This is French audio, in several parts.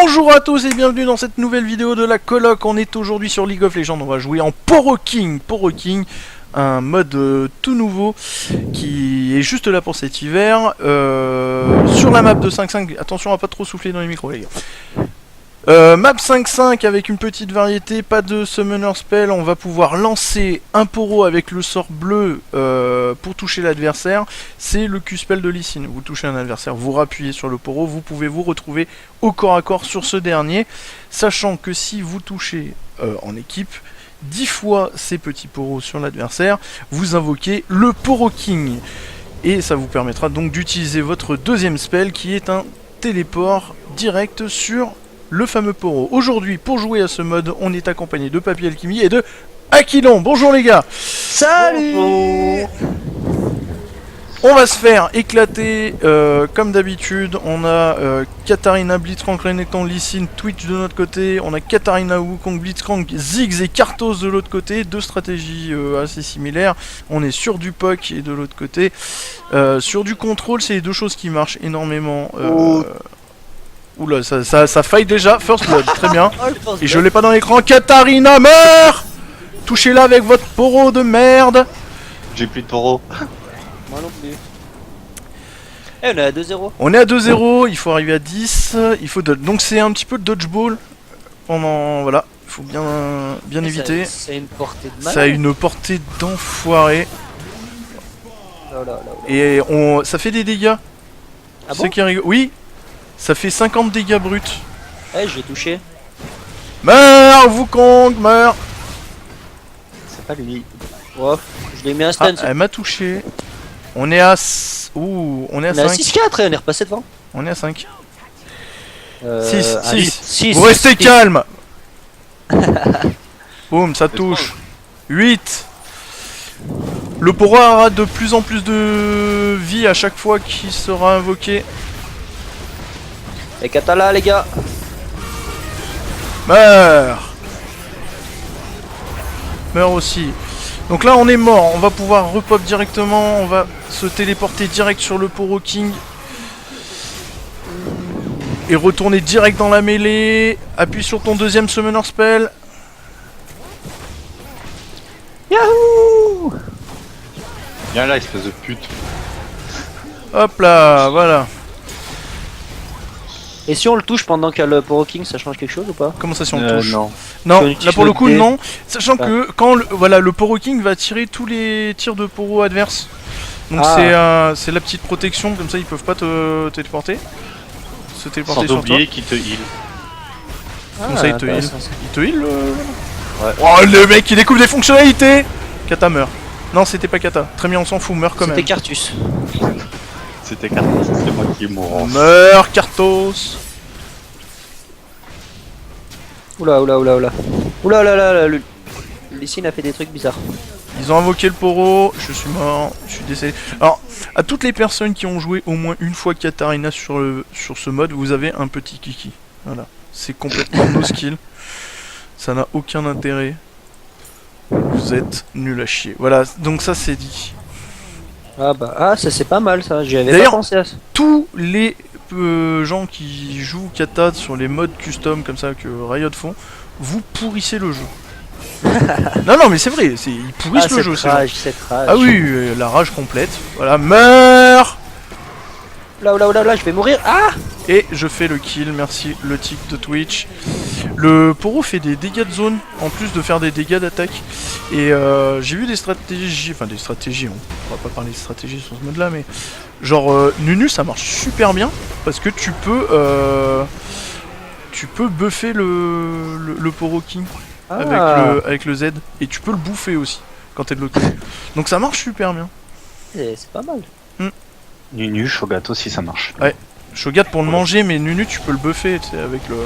Bonjour à tous et bienvenue dans cette nouvelle vidéo de la coloc. On est aujourd'hui sur League of Legends, on va jouer en Poro King, un mode tout nouveau qui est juste là pour cet hiver. Sur la map de 5.5, attention à pas trop souffler dans les micros les gars. Map 5.5 avec une petite variété, pas de summoner spell, on va pouvoir lancer un poro avec le sort bleu pour toucher l'adversaire. C'est le Q-spell de Lee Sin. Vous touchez un adversaire, vous rappuyez sur le poro, vous pouvez vous retrouver au corps à corps sur ce dernier, sachant que si vous touchez en équipe 10 fois ces petits poros sur l'adversaire, vous invoquez le Poro King. Et ça vous permettra donc d'utiliser votre deuxième spell qui est un téléport direct sur le fameux poro. Aujourd'hui, pour jouer à ce mode, on est accompagné de Papy Alchemy et de Aquilon. Bonjour les gars. Salut. Bonjour. On va se faire éclater comme d'habitude. On a Katarina, Blitzcrank, Renekton, Lee Sin, Twitch de notre côté. On a Katarina, Wukong, Blitzcrank, Ziggs et Karthos de l'autre côté. Deux stratégies assez similaires. On est sur du POC et de l'autre côté. Sur du contrôle, c'est les deux choses qui marchent énormément. Oula, ça faille déjà. First Blood, très bien. Et je l'ai pas dans l'écran. Katarina meurt. Touchez-la avec votre poro de merde. J'ai plus de poro. Moi non plus. Eh, on est à 2-0. On est à 2-0, il faut arriver à 10. Il faut donc c'est un petit peu de dodgeball. Pendant. Voilà, il faut bien éviter. Ça a une portée de mal. Ça a une portée d'enfoiré. Là. Et ça fait des dégâts. Ah Ceux bon qui rigolent. Oui. Ça fait 50 dégâts bruts. Eh, je l'ai touché. Meurs, Wukong, meurs. C'est pas lui. Oh, je l'ai mis un stun. Elle m'a touché. On est à... Ouh, on est à 5. On est à 6-4 et on est repassé devant. On est à 5. 6. 6. Vous restez calme. Boum, ça touche. 8. Le poro aura de plus en plus de vie à chaque fois qu'il sera invoqué. Et Katala, les gars. Meurs. Meurs aussi. Donc là on est mort, on va pouvoir repop directement, on va se téléporter direct sur le Poro King. Et retourner direct dans la mêlée. Appuie sur ton deuxième summoner spell. Yahoo! Viens là, espèce de pute. Hop là, voilà. Et si on le touche pendant qu'il y a le Poro King, ça change quelque chose ou pas? Comment ça si on le touche? Non. Non, là pour le coup dé. non. Sachant que quand le Poro King va tirer tous les tirs de poro adverses. Donc c'est la petite protection, comme ça ils peuvent pas te téléporter. Se téléporter Sans sur toi. oublier qu'il te heal. Comment ça il te heal? intéressant, ça. Il te heal Ouais. Oh le mec il découvre des fonctionnalités. Kata meurt. Non c'était pas Kata. Très bien on s'en fout, meurt quand même. C'était Cartus. C'était Karthos, c'est moi qui est mourant. Meurt Karthos. Oula. Oula là, le Lee Sin a fait des trucs bizarres. Ils ont invoqué le poro, je suis mort, je suis décédé. Alors, à toutes les personnes qui ont joué au moins une fois Katarina sur ce mode, vous avez un petit kiki. Voilà, c'est complètement no skill. Ça n'a aucun intérêt. Vous êtes nul à chier. Voilà, donc ça c'est dit. Ah ça c'est pas mal ça, j'y avais pas D'ailleurs, pensé à ça. Tous les gens qui jouent Kata sur les modes custom comme ça que Riot font, vous pourrissez le jeu. non mais c'est vrai, ils pourrissent le jeu. Cette rage. Ah oui, la rage complète. Voilà, meurt. Là, je vais mourir. Ah! Et je fais le kill, merci le tic de Twitch. Le poro fait des dégâts de zone, en plus de faire des dégâts d'attaque. Et j'ai vu des stratégies, on va pas parler de stratégie sur ce mode là, mais genre Nunu ça marche super bien, parce que tu peux buffer le Poro King avec le Z, et tu peux le bouffer aussi, quand t'es de l'autre côté. Donc ça marche super bien. C'est pas mal. Nunu, Shogato si ça marche. Ouais. Shogat pour le manger, mais Nunu tu peux le buffer, tu sais, avec le...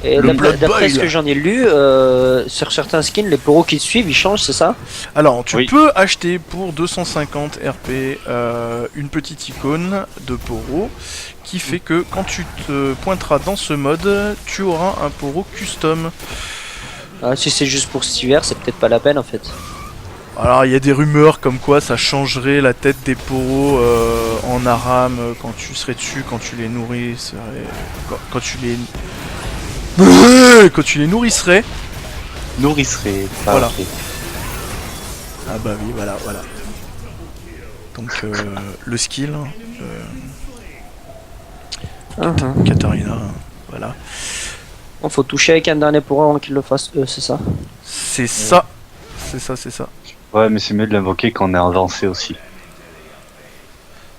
Et Le Blood d'après Boil. ce que j'en ai lu, sur certains skins, les poros qui suivent, ils changent, c'est ça? Alors, tu Oui. peux acheter pour 250 RP une petite icône de poro qui fait que quand tu te pointeras dans ce mode, tu auras un poro custom. Ah, si c'est juste pour cet hiver, c'est peut-être pas la peine en fait. Alors, il y a des rumeurs comme quoi ça changerait la tête des poros en aram quand tu serais dessus, quand tu les nourris, quand tu les Quand tu les nourrisserais. Nourrisserait. Voilà. Ok. Ah bah oui, voilà. Donc le skill, Katarina, voilà. On faut toucher avec un dernier pour un avant qu'il le fasse, c'est ça. C'est ça. C'est ça. Ouais, mais c'est mieux de l'invoquer quand on est avancé aussi.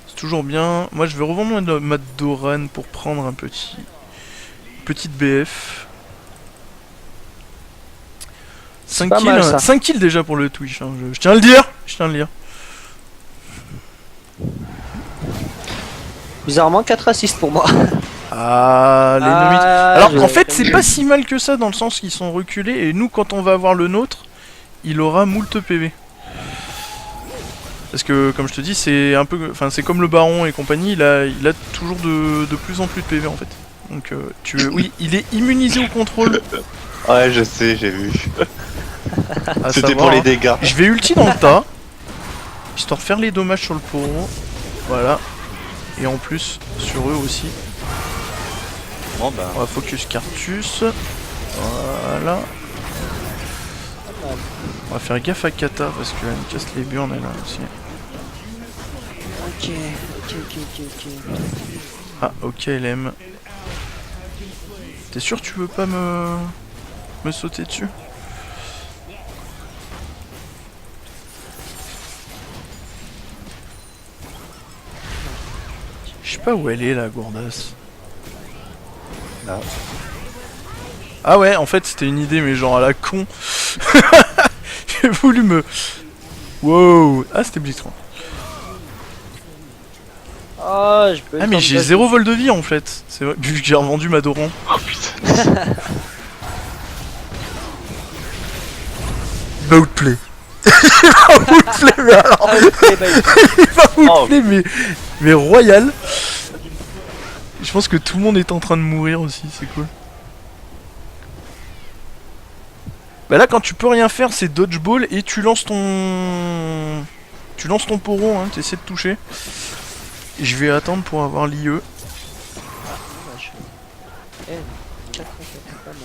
C'est toujours bien. Moi je vais revendre ma Doran pour prendre un petite BF. 5 pas kills, mal, ça. 5 kills déjà pour le Twitch, hein. Je tiens à le dire. Bizarrement 4 assists pour moi. Ah, l'ennemi. Ah, Alors j'ai- en fait c'est pas si mal que ça dans le sens qu'ils sont reculés et nous quand on va avoir le nôtre, il aura moult PV. Parce que comme je te dis c'est un peu, enfin c'est comme le baron et compagnie, il a toujours de plus en plus de PV en fait. Donc oui il est immunisé au contrôle. Ouais, je sais, j'ai vu. À C'était savoir, pour les hein. dégâts. Je vais ulti dans le tas, histoire de faire les dommages sur le poro. Voilà. Et en plus sur eux aussi. Bon bah. On va focus Cartus. Voilà. On va faire gaffe à Kata parce qu'elle me casse les burnes elle aussi. Ok. Ah ok LM. T'es sûr que tu veux pas me sauter dessus? Je sais pas où elle est la gourdasse. Là. Ah ouais en fait c'était une idée mais genre à la con. J'ai voulu me... Wow. Ah c'était Blitzcrank. Ah, je peux. Ah mais j'ai 0 vol de vie en fait. C'est vrai vu que j'ai revendu ma Doran. Oh putain. Outplay. Outplay mais alors. Ah, ok, bah, Il va Oh. outplay mais royal. Je pense que tout le monde est en train de mourir aussi, c'est cool. Bah là quand tu peux rien faire c'est dodgeball et tu lances ton... Tu lances ton poro, hein, t'essaies de toucher. Et je vais attendre pour avoir l'IE.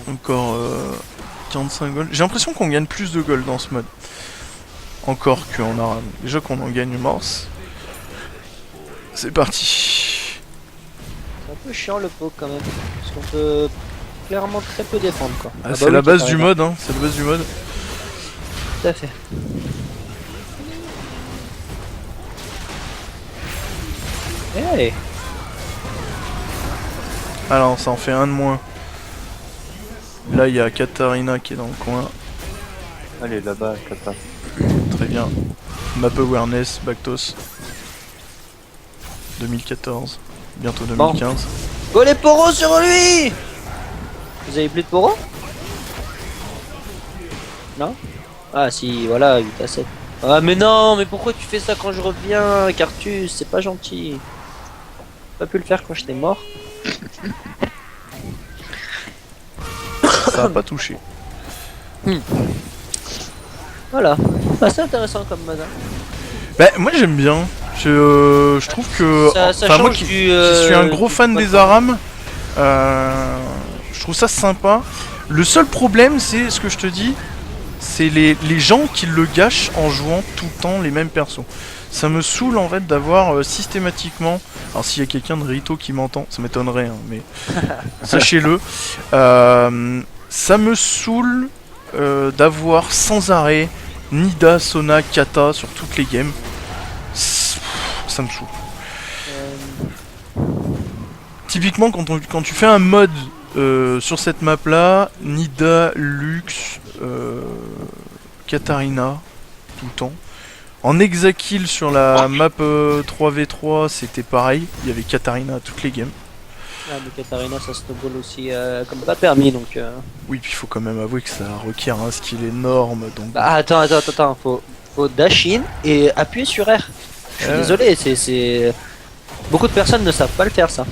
Encore 45 gold. J'ai l'impression qu'on gagne plus de gold dans ce mode. Encore qu'on a... Déjà qu'on en gagne mars. C'est parti. C'est un peu chiant le poke quand même. Parce qu'on peut clairement très peu défendre quoi. Ah, bah c'est oui, la base du Katarina. mode, hein. C'est la base du mode. Tout à fait. Hey. Alors ça en fait un de moins. Là il y a Katarina qui est dans le coin. Allez, là-bas, Kata. Très bien. Map awareness, Bactos. 2014. Bientôt 2015. Oh les poros sur lui. Vous avez plus de poros? Non? Ah si, voilà, 8 à 7. Ah mais non, mais pourquoi tu fais ça quand je reviens, Cartus? C'est pas gentil. Pas pu le faire quand j'étais mort. Ça a pas touché. Voilà. Bah, c'est intéressant comme mode. Hein. Bah moi j'aime bien. Je trouve que... Ça Enfin moi change qui du, suis un gros du fan mode des Aram, je trouve ça sympa. Le seul problème c'est ce que je te dis, c'est les gens qui le gâchent en jouant tout le temps les mêmes persos. Ça me saoule en fait d'avoir systématiquement... Alors s'il y a quelqu'un de Rito qui m'entend, ça m'étonnerait, hein, mais sachez-le. Ça me saoule d'avoir sans arrêt Nida, Sona, Kata sur toutes les games. Ça me saoule. Typiquement quand tu fais un mode sur cette map là, Nida, Lux, Katarina, tout le temps. En Hexakill sur la map 3v3 c'était pareil, il y avait Katarina à toutes les games. Ah mais Katarina ça snowball aussi comme pas permis donc... Oui puis il faut quand même avouer que ça requiert un skill énorme donc... Bah attends, faut dash in et appuyer sur R. Je suis désolé, c'est... Beaucoup de personnes ne savent pas le faire ça.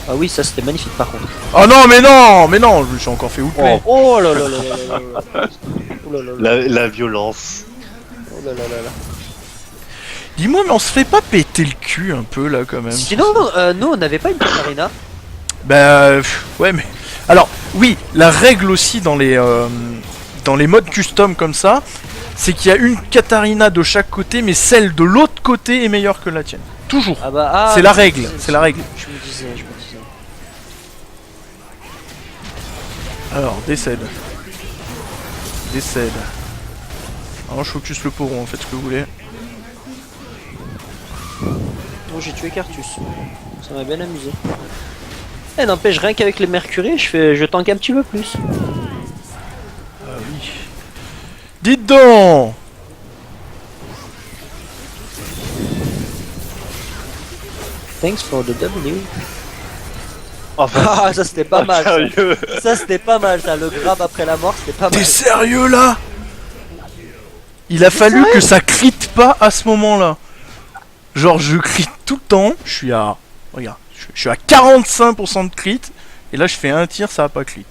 Ah oui ça c'était magnifique par contre. Oh non, je me suis encore fait outplay. Oh là là là là là là. Oh là là là. La violence. Oh là là là là. Dis-moi, mais on se fait pas péter le cul un peu là quand même? Sinon, nous on n'avait pas une Katarina. Bah ouais, mais Alors, oui, la règle aussi dans les modes custom comme ça, c'est qu'il y a une Katarina de chaque côté, mais celle de l'autre côté est meilleure que la tienne. Toujours. Ah bah, ah, C'est la règle, c'est la règle. Je me disais. Alors, décède. Décède. Alors, je focus le poron, faites ce que vous voulez. Bon, j'ai tué Cartus. Ça m'a bien amusé. Eh, n'empêche, rien qu'avec les Mercury, je tank un petit peu plus. Ah oui. Dites donc. Thanks for the W. Enfin, Ah, ça c'était pas mal. Ça, sérieux. Ça, c'était pas mal, ça. Le grab après la mort, c'était pas T'es mal. sérieux là? Il a fallu que ça crit pas à ce moment-là. Genre je crit tout le temps, je suis à... Regarde, je suis à 45% de crit. Et là je fais un tir, ça a pas crit.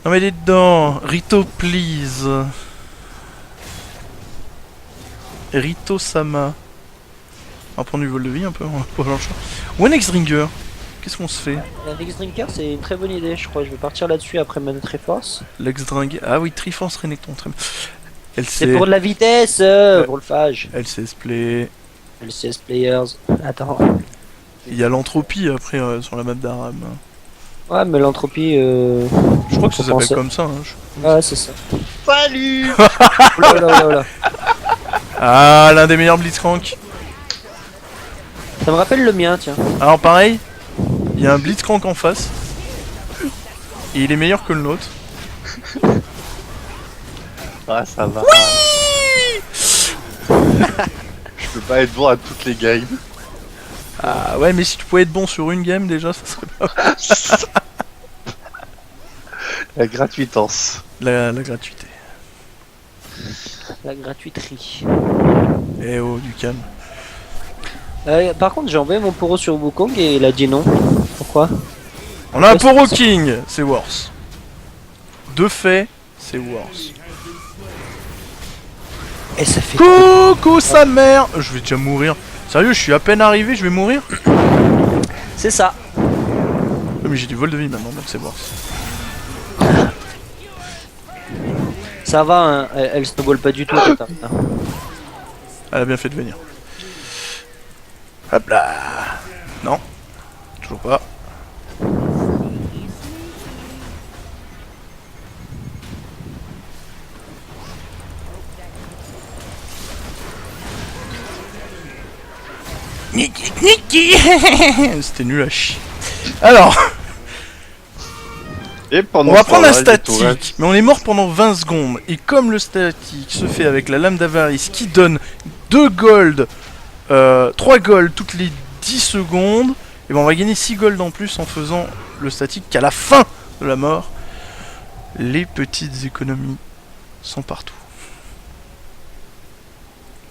Non mais dites dedans, Rito please. Rito Sama. On va prendre du vol de vie un peu, on va pas avoir le choix. One X-Ringer, qu'est-ce qu'on se fait? L'X Drinker, c'est une très bonne idée, je crois. Je vais partir là-dessus après ma Triforce. L'ex-Dringer, ah oui, Triforce Renekton, très bien. C'est pour de la vitesse, pour le phage. LCS Play. LCS Players. Attends. Il y a l'entropie après sur la map d'Aram. Ouais, mais l'entropie. Je crois que ça Faut s'appelle penser. comme ça. Hein. Ouais, c'est ça. Salut. Oula, oula, oula, oula. Ah, l'un des meilleurs Blitzcrank. Ça me rappelle le mien, tiens. Alors pareil, il y a un Blitzcrank en face. Et il est meilleur que le nôtre. Ah, ça va. Je peux pas être bon à toutes les games. Ah ouais, mais si tu pouvais être bon sur une game déjà, ça serait pas La gratuitance. la gratuité. La gratuiterie. Eh oh, du calme. Par contre, j'ai envoyé mon poro sur Wukong et il a dit non. Pourquoi? On a un Poro King, c'est worse. De fait, c'est worse. Et ça fait. Coucou sa mère. Je vais déjà mourir. Sérieux, je suis à peine arrivé, je vais mourir. C'est ça. Ouais, mais j'ai du vol de vie maintenant, donc c'est worse. Ça va, hein. Elle snowball pas du tout, Tata. Elle a bien fait de venir. Hop là. Non. Toujours pas. Niki, Niki. C'était nul à chier. Alors, Et pendant on va ce prendre un temps-là, les tourelles- statique, mais on est mort pendant 20 secondes. Et comme le statique se fait avec la lame d'avarice qui donne 2 gold, 3 gold toutes les 10 secondes, et ben on va gagner 6 gold en plus en faisant le statique qu'à la fin de la mort, les petites économies sont partout.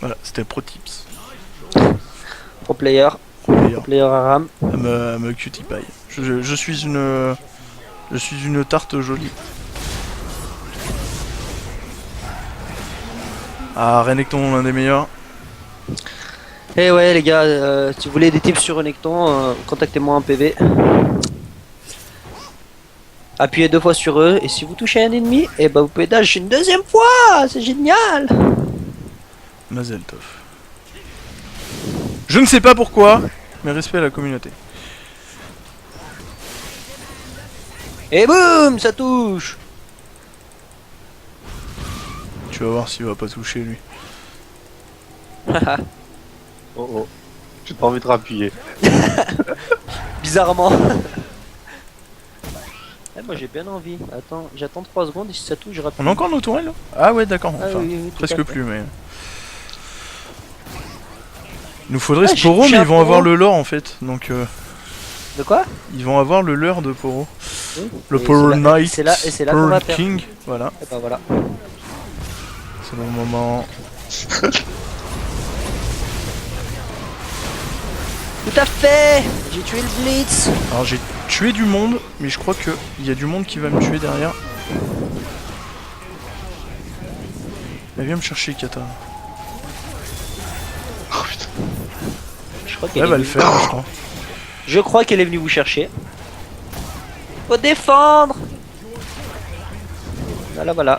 Voilà, c'était pro tips. Pro player. D'ailleurs, Player Aram. à me cutie pie. Je suis une tarte jolie. Ah, Renekton, l'un des meilleurs. Eh ouais, les gars, si vous voulez des tips sur Renekton, contactez-moi en PV. Appuyez 2 fois sur eux, et si vous touchez un ennemi, et bah vous pouvez dash une deuxième fois. C'est génial. Mazel tov. Je ne sais pas pourquoi, mais respect à la communauté. Et boum, ça touche. Tu vas voir s'il va pas toucher lui. Oh oh. J'ai pas envie de rappuyer. Bizarrement. Eh, moi j'ai bien envie. Attends, j'attends 3 secondes et si ça touche, je rappuie. On a encore nos tourelles là? Ah ouais, d'accord. Ah Enfin, oui, oui, tout à presque fait. plus, mais. Il nous faudrait Ah, ce Poro, j'ai mais un ils vont avoir Poro. le lore en fait. Donc, De quoi? ils vont avoir le leurre de Poro. Oui. Le Et Poro c'est là- Knight. c'est là- et c'est là qu'on Pearl va perdre. King. Voilà, Et bah voilà. c'est le moment. Tout à fait. J'ai tué le Blitz. Alors j'ai tué du monde, mais je crois que il y a du monde qui va me tuer derrière. Elle vient me chercher, Kata. Je crois qu'elle Elle est va le venue- faire, je crois. Je crois qu'elle est venue vous chercher. Faut défendre. Voilà, voilà.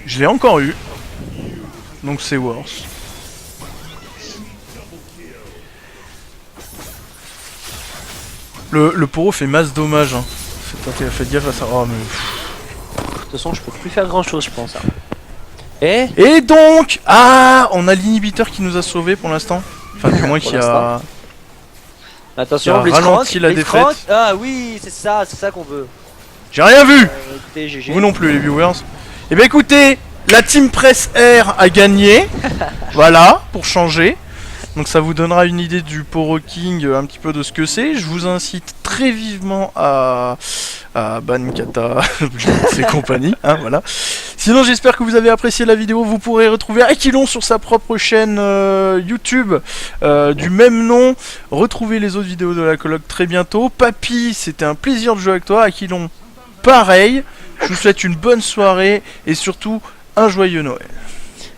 Je l'ai encore eu. Donc c'est worse. Le poro fait masse dommage. Hein. Faites gaffe à ça. Oh, mais... De toute façon, je peux plus faire grand chose, je pense. Hein. Et donc, ah, on a l'inhibiteur qui nous a sauvés pour l'instant. Enfin, du moins qui a... Attention, qui a ralenti la défaite. Ah oui, c'est ça qu'on veut. J'ai rien vu. Écoutez, GG. Vous non plus, les viewers. Eh bien, écoutez, la Team Press Air a gagné. Voilà, pour changer. Donc ça vous donnera une idée du Poro King, un petit peu de ce que c'est. Je vous incite très vivement à ban Kata et compagnie, hein, voilà. Sinon j'espère que vous avez apprécié la vidéo. Vous pourrez retrouver Aquilon sur sa propre chaîne YouTube du même nom. Retrouvez les autres vidéos de la coloc très bientôt. Papy, c'était un plaisir de jouer avec toi. Aquilon, pareil. Je vous souhaite une bonne soirée et surtout un joyeux Noël.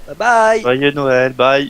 Bye bye. Joyeux Noël, bye.